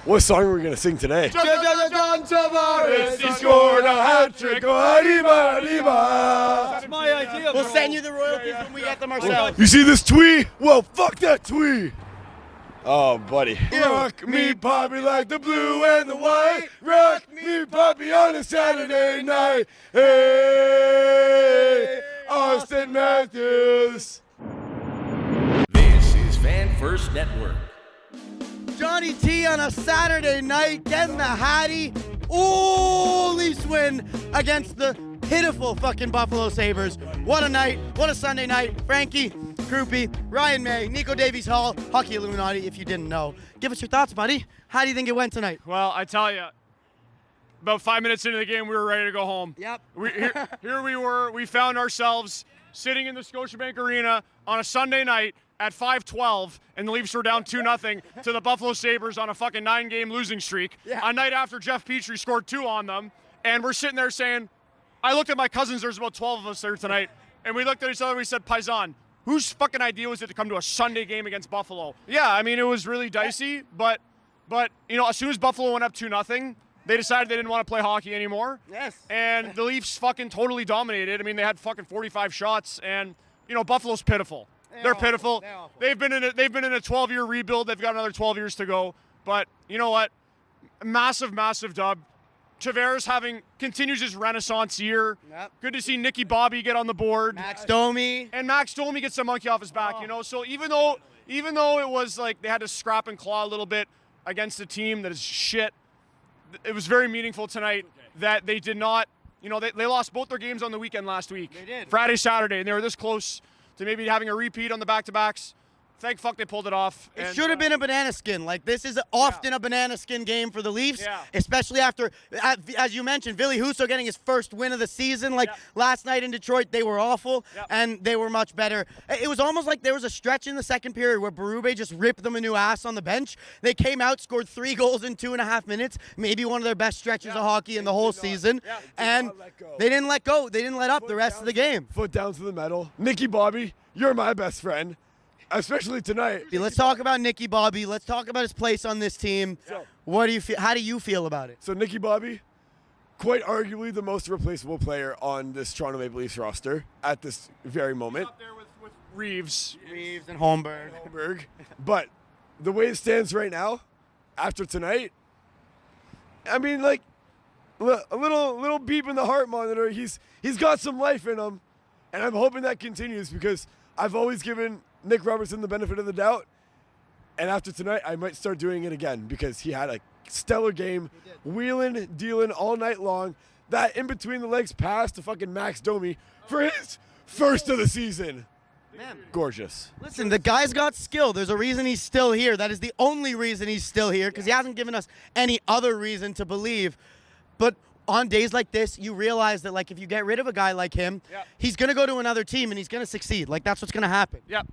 What song are we going to sing today? John Tavares, he scored a hat trick. That's my idea. We'll send you the royalties when we get them ourselves. You see this twee? Well, fuck that twee. Oh, buddy. Rock me, Poppy, like the blue and the white. Rock me, Poppy, on a Saturday night. Hey, Austin Matthews. This is Fan First Network. Johnny T on a Saturday night, getting the Hattie. Ooh, Leafs win against the pitiful fucking Buffalo Sabres. What a night. What a Sunday night. Frankie, Crupi, Ryan May, Nicko, Davies-Hall, Hockey Illuminati, if you didn't know. Give us your thoughts, buddy. How do you think it went tonight? Well, I tell you, about 5 minutes into the game, we were ready to go home. Yep. Here we were. We found ourselves sitting in the Scotiabank Arena on a Sunday night at 5:12, and the Leafs were down 2-0 to the Buffalo Sabres on a fucking 9-game losing streak. Yeah. A night after Jeff Petrie scored 2 on them, and we're sitting there saying, I looked at my cousins, there's about 12 of us there tonight, and we looked at each other and we said, Paisan, whose fucking idea was it to come to a Sunday game against Buffalo? Yeah, I mean, it was really dicey, but you know, as soon as Buffalo went up 2-0, they decided they didn't want to play hockey anymore. Yes. And the Leafs fucking totally dominated. I mean, they had fucking 45 shots, and, you know, Buffalo's pitiful. They're pitiful. They're awful. They've been in a 12-year rebuild. They've got another 12 years to go. But you know what? Massive dub. Tavares continues his renaissance year. Yep. Good to see Nicky Bobby get on the board. Max Domi. And Max Domi gets the monkey off his back, you know. So even though it was like they had to scrap and claw a little bit against a team that is shit, it was very meaningful tonight that they did not, you know, they lost both their games on the weekend last week. They did. Friday, Saturday, and they were this close to maybe having a repeat on the back-to-backs. Thank fuck they pulled it off. It should have been a banana skin. Like, this is often a banana skin game for the Leafs, especially after, as you mentioned, Ville Husso getting his first win of the season. Like, last night in Detroit, they were awful, and they were much better. It was almost like there was a stretch in the second period where Berube just ripped them a new ass on the bench. They came out, scored 3 goals in 2.5 minutes, maybe one of their best stretches of hockey in the whole season, and they didn't let go. They didn't let up the rest of the game. Foot down to the metal. Nicky Bobby, you're my best friend. Especially tonight. Let's talk about Nicky Bobby. Let's talk about his place on this team. What do you feel? How do you feel about it? So Nicky Bobby, quite arguably the most replaceable player on this Toronto Maple Leafs roster at this very moment. Up there with Reeves and Holmberg. But the way it stands right now, after tonight, I mean, like a little beep in the heart monitor. He's got some life in him, and I'm hoping that continues because I've always given Nick Robertson the benefit of the doubt, and after tonight I might start doing it again because he had a stellar game, wheeling, dealing all night long. That in between the legs pass to fucking Max Domi for his first of the season. Man, gorgeous. Listen, the guy's got skill. There's a reason he's still here. That is the only reason he's still here because he hasn't given us any other reason to believe. But on days like this, you realize that, like, if you get rid of a guy like him, he's going to go to another team and he's going to succeed. Like, that's what's going to happen. Yep.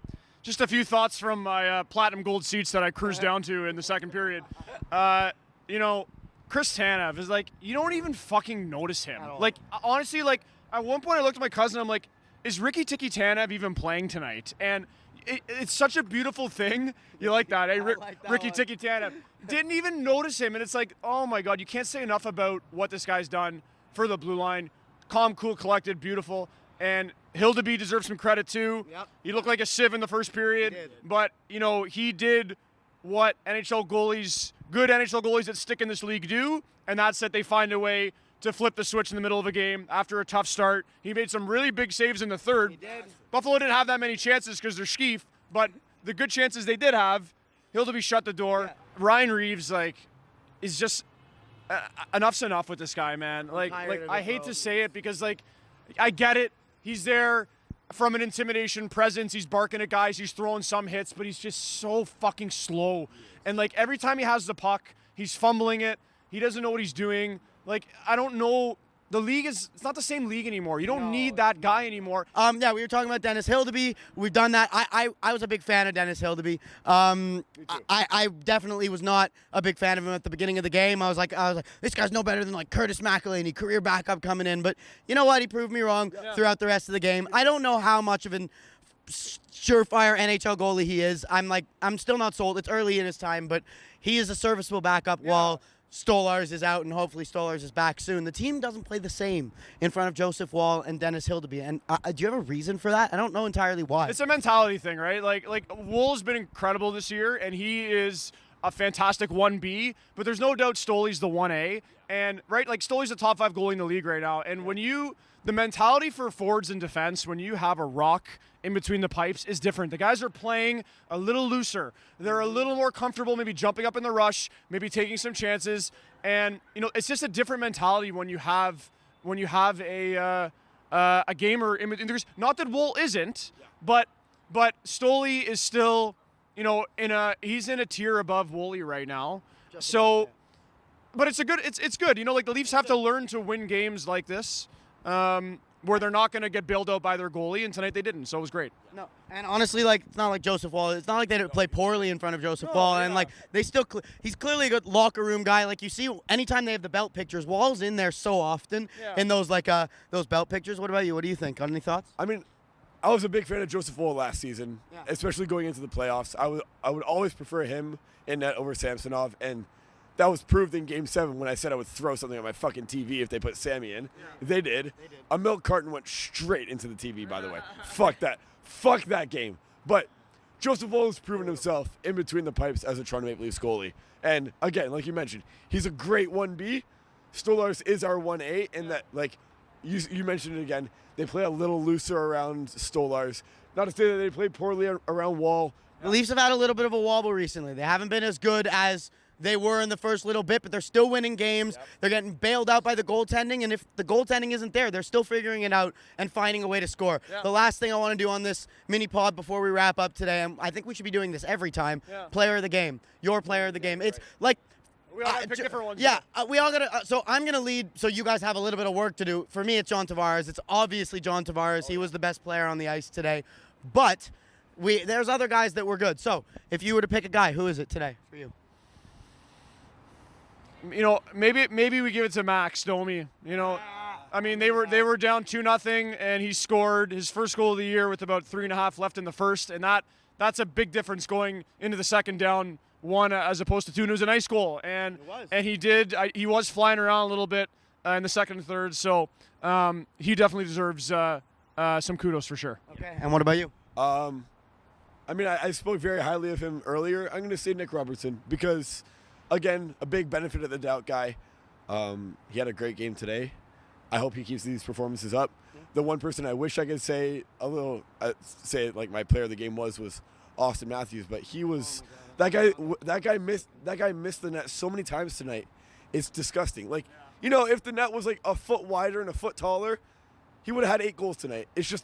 Just a few thoughts from my platinum gold seats that I cruised down to in the second period. You know, Chris Tanev is like, you don't even fucking notice him. Like, honestly, like, at one point I looked at my cousin, I'm like, is Ricky Tiki Tanev even playing tonight? And it's such a beautiful thing. You like that, eh? Ricky Tiki Tanev. Didn't even notice him, and it's like, oh my God, you can't say enough about what this guy's done for the blue line. Calm, cool, collected, beautiful. And Hildeby deserves some credit too. Yep. He looked like a sieve in the first period, but you know, he did what good NHL goalies that stick in this league do, and that's that they find a way to flip the switch in the middle of a game after a tough start. He made some really big saves in the third. He did. Buffalo didn't have that many chances because they're skeef, but the good chances they did have, Hildeby shut the door. Ryan Reeves, like, is just enough's enough with this guy, man. Like I hate to say it because, like, I get it. He's there from an intimidation presence. He's barking at guys. He's throwing some hits, but he's just so fucking slow. And, like, every time he has the puck, he's fumbling it. He doesn't know what he's doing. Like, I don't know. The league it's not the same league anymore. You don't need that guy anymore. Yeah, we were talking about Dennis Hildeby. We've done that. I was a big fan of Dennis Hildeby. I definitely was not a big fan of him at the beginning of the game. I was like, this guy's no better than, like, Curtis McElhinney, career backup coming in. But you know what? He proved me wrong throughout the rest of the game. I don't know how much of an surefire NHL goalie he is. I'm still not sold. It's early in his time, but he is a serviceable backup while Stolarz is out, and hopefully Stolarz is back soon. The team doesn't play the same in front of Joseph Woll and Dennis Hildeby. And do you have a reason for that? I don't know entirely why. It's a mentality thing, right? Like Wool's been incredible this year, and he is a fantastic 1B, but there's no doubt Stoley's the 1A. And, right, like Stoley's the top 5 goalie in the league right now. And the mentality for forwards in defense, when you have a rock in between the pipes, is different. The guys are playing a little looser. They're a little more comfortable, maybe jumping up in the rush, maybe taking some chances. And, it's just a different mentality when you have a gamer in between. Not that Woll isn't, but Stoley is still, he's in a tier above Woolley right now. So, but it's good. Like the Leafs have to learn to win games like this, where they're not going to get bailed out by their goalie, and tonight they didn't, so it was great. No, and honestly, like, it's not like Joseph Woll. It's not like they didn't play poorly in front of Joseph Woll, and like they still. He's clearly a good locker room guy. Like you see, anytime they have the belt pictures, Woll's in there so often in those those belt pictures. What about you? What do you think? Got any thoughts? I mean, I was a big fan of Joseph Woll last season, especially going into the playoffs. I would always prefer him in net over Samsonov, and that was proved in Game 7 when I said I would throw something on my fucking TV if they put Sammy in. They did. A milk carton went straight into the TV, by the way. Fuck that. Fuck that game. But Joseph Woll has proven himself in between the pipes as a Toronto Maple Leafs goalie. And again, like you mentioned, he's a great 1B. Stolarz is our 1A, and that, like, you mentioned it again, they play a little looser around Stolarz. Not to say that they play poorly around Woll. The Leafs have had a little bit of a wobble recently. They haven't been as good as they were in the first little bit, but they're still winning games. They're getting bailed out by the goaltending, and if the goaltending isn't there, they're still figuring it out and finding a way to score. The last thing I want to do on this mini pod before we wrap up today, and I think we should be doing this every time, player of the game, your player of the game. It's like, we all gotta pick different ones. Yeah, we all gotta. So I'm gonna lead. So you guys have a little bit of work to do. For me, it's John Tavares. It's obviously John Tavares. He was the best player on the ice today, but there's other guys that were good. So if you were to pick a guy, who is it today for you? Maybe we give it to Max Domi. I mean, they were down 2-0, and he scored his first goal of the year with about 3.5 left in the first, and that's a big difference going into the second down 1 as opposed to 2. And it was a nice goal, and he was flying around a little bit in the second and third, so he definitely deserves some kudos for sure. Okay, and what about you? I mean, I spoke very highly of him earlier. I'm going to say Nick Robertson because, again, a big benefit of the doubt guy. He had a great game today. I hope he keeps these performances up. The one person I wish I could say like my player of the game was Austin Matthews, but he was that guy missed the net so many times tonight. It's disgusting. Like, if the net was like a foot wider and a foot taller, he would have had 8 goals tonight. It's just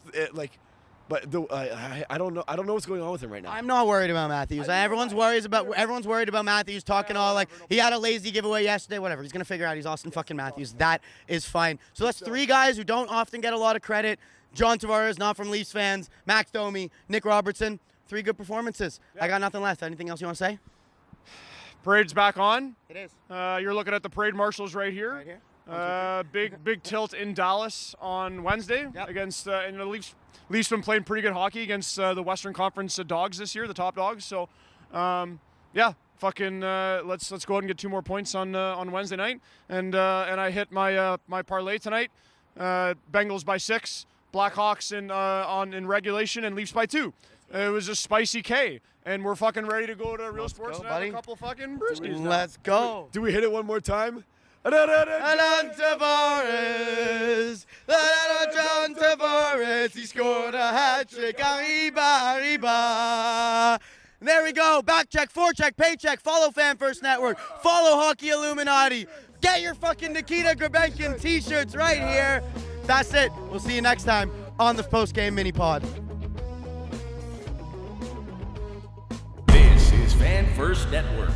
But I don't know. I don't know what's going on with him right now. I'm not worried about Matthews. Everyone's worried about Matthews talking all like he had a lazy giveaway yesterday. Whatever. He's gonna figure out he's Austin fucking Matthews. That is fine. So that's 3 guys who don't often get a lot of credit. John Tavares, not from Leafs fans. Max Domi, Nick Robertson. 3 good performances. I got nothing left. Anything else you want to say? Parade's back on. It is. You're looking at the parade marshals right here. Right here. Big tilt in Dallas on Wednesday against and the Leafs been playing pretty good hockey against the Western Conference Dogs this year, the top dogs. So, let's go ahead and get 2 more points on Wednesday night. And I hit my parlay tonight. Bengals by 6, Blackhawks in regulation, and Leafs by 2. It was a spicy K, and we're fucking ready to go to Real Sports and have a couple fucking brewskis. Let's go. Do we hit it one more time? John Tavares, John Tavares, he scored a hat trick. Arriba, arriba. There we go. Back check, forecheck, paycheck. Follow Fan First Network. Follow Hockey Illuminati. Get your fucking Nikita Grabenkin t-shirts right here. That's it. We'll see you next time on the post-game mini pod. This is Fan First Network.